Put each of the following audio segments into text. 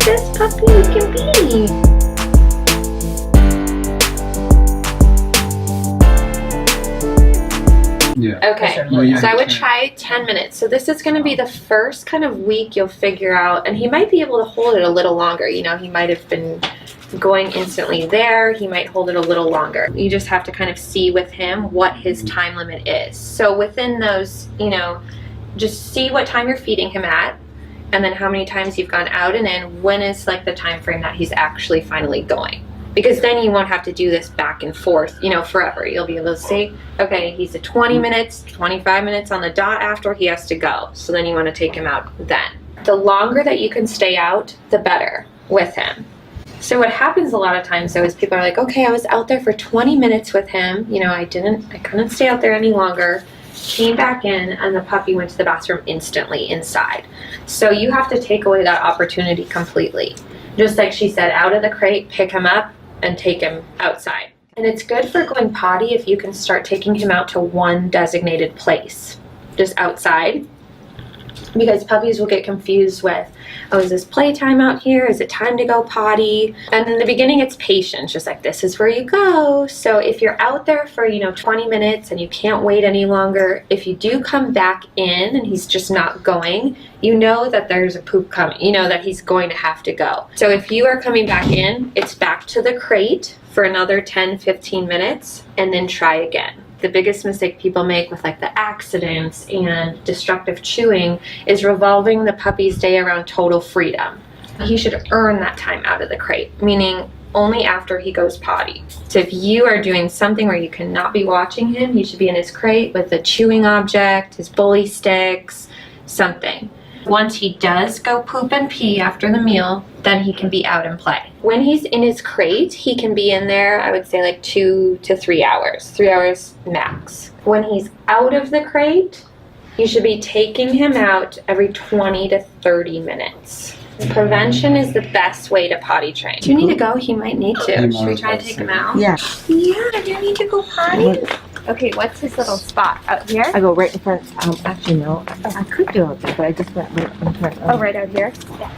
cutest puppy you can be. Yeah. Okay, so I would try 10 minutes. So this is going to be the first kind of week you'll figure out, and he might be able to hold it a little longer. You know, he might have been going instantly there. He might hold it a little longer. You just have to kind of see with him what his time limit is. So within those, you know, just see what time you're feeding him at, and then how many times you've gone out and in. When is like the time frame that he's actually finally going? Because then you won't have to do this back and forth, you know, forever. You'll be able to say, okay, he's at 20 minutes, 25 minutes on the dot after he has to go. So then you want to take him out then. The longer that you can stay out, the better with him. So what happens a lot of times though is people are like, okay, I was out there for 20 minutes with him. You know, I couldn't stay out there any longer. Came back in and the puppy went to the bathroom instantly inside. So you have to take away that opportunity completely. Just like she said, out of the crate, pick him up and take him outside. And it's good for going potty if you can start taking him out to one designated place, just outside, because puppies will get confused with, oh, is this playtime out here? Is it time to go potty? And in the beginning, it's patience, just like, this is where you go. So if you're out there for, you know, 20 minutes and you can't wait any longer, if you do come back in and he's just not going, you know that there's a poop coming. You know that he's going to have to go. So if you are coming back in, it's back to the crate for another 10, 15 minutes and then try again. The biggest mistake people make with like the accidents and destructive chewing is revolving the puppy's day around total freedom. He should earn that time out of the crate, meaning only after he goes potty. So if you are doing something where you cannot be watching him, he should be in his crate with a chewing object, his bully sticks, something. Once he does go poop and pee after the meal, then he can be out and play. When he's in his crate, he can be in there, I would say like 2 to 3 hours, 3 hours max. When he's out of the crate, you should be taking him out every 20 to 30 minutes. Prevention is the best way to potty train. Do you need to go? He might need to. Should we try to take him out? Yeah. Yeah, do you need to go potty? Okay, what's his little spot? Out here? I go right in front. Actually, no. I could go out there, but I just went right in front. Oh, right out here? Yeah.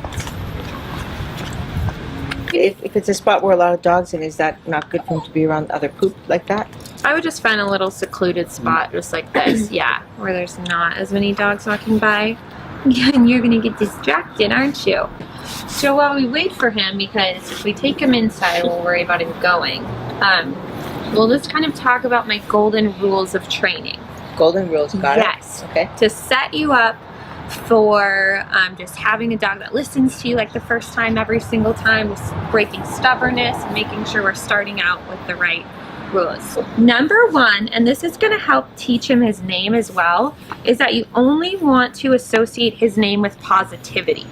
If it's a spot where a lot of dogs in, is that not good for him to be around other poop like that? I would just find a little secluded spot just like this, yeah, where there's not as many dogs walking by. Yeah, and you're gonna get distracted, aren't you? So while we wait for him, because if we take him inside, we'll worry about him going. We'll just kind of talk about my golden rules of training. Golden rules, got it? Yes. Okay. To set you up for just having a dog that listens to you like the first time, every single time, just breaking stubbornness and making sure we're starting out with the right rules. Number one, and this is going to help teach him his name as well, is that you only want to associate his name with positivity.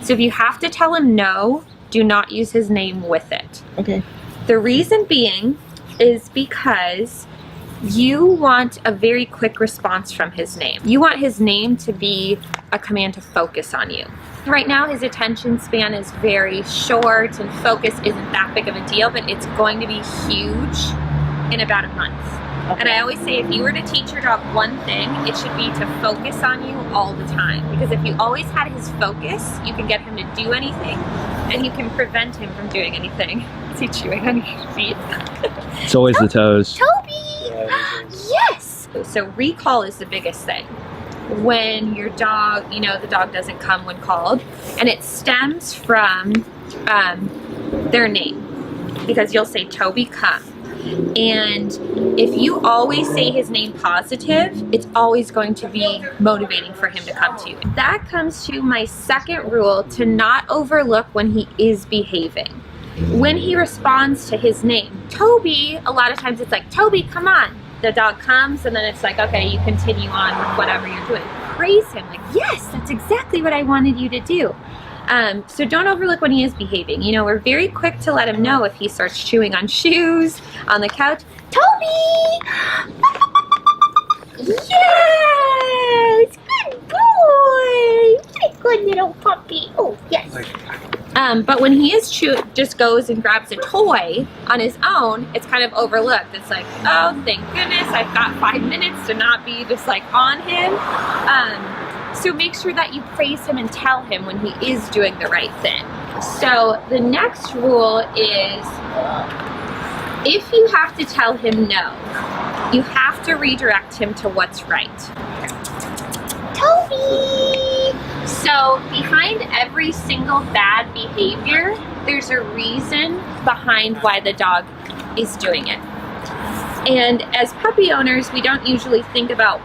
So if you have to tell him no, do not use his name with it. Okay. The reason being is because you want a very quick response from his name. You want his name to be a command to focus on you. Right now his attention span is very short and focus isn't that big of a deal, but it's going to be huge in about a month. Okay. And I always say if you were to teach your dog one thing, it should be to focus on you all the time. Because if you always had his focus, you can get him to do anything and you can prevent him from doing anything. Is he chewing on your feet? It's always the toes. Toby! Yes! So recall is the biggest thing. When your dog, you know, the dog doesn't come when called, and it stems from their name. Because you'll say, Toby, come. And if you always say his name positive, it's always going to be motivating for him to come to you. That comes to my second rule, to not overlook when he is behaving. When he responds to his name, Toby, a lot of times it's like, Toby, come on. The dog comes and then it's like, okay, you continue on with whatever you're doing. Praise him, like, yes, that's exactly what I wanted you to do. So don't overlook when he is behaving. You know, we're very quick to let him know if he starts chewing on shoes, on the couch. Toby! Yes! Good boy! Good little puppy. Oh, yes. But when he is just goes and grabs a toy on his own, it's kind of overlooked. It's like, oh, thank goodness, I've got 5 minutes to not be just like on him. So make sure that you praise him and tell him when he is doing the right thing. So the next rule is if you have to tell him no, you have to redirect him to what's right. Toby! So behind every single bad behavior, there's a reason behind why the dog is doing it. And as puppy owners, we don't usually think about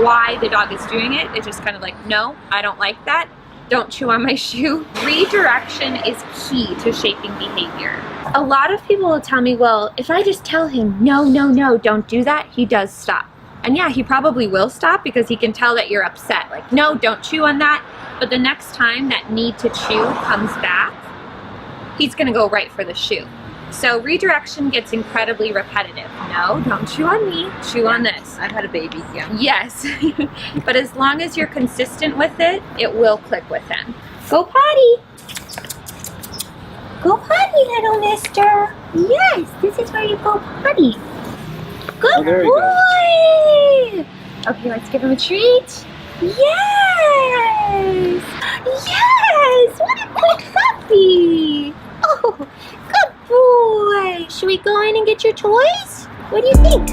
why the dog is doing it. It's just kind of like, no, I don't like that. Don't chew on my shoe. Redirection is key to shaping behavior. A lot of people will tell me, well, if I just tell him, no, no, no, don't do that, he does stop. And yeah, he probably will stop because he can tell that you're upset. Like, no, don't chew on that. But the next time that need to chew comes back, he's gonna go right for the shoe. So redirection gets incredibly repetitive. No, don't chew on me, chew on this. I've had a baby, yeah. Yes, but as long as you're consistent with it, it will click with him. Go potty. Go potty, little mister. Yes, this is where you go potty. Good boy. Okay, let's give him a treat. Yes. Yes, what a quick puppy. Oh, good boy. Should we go in and get your toys? What do you think?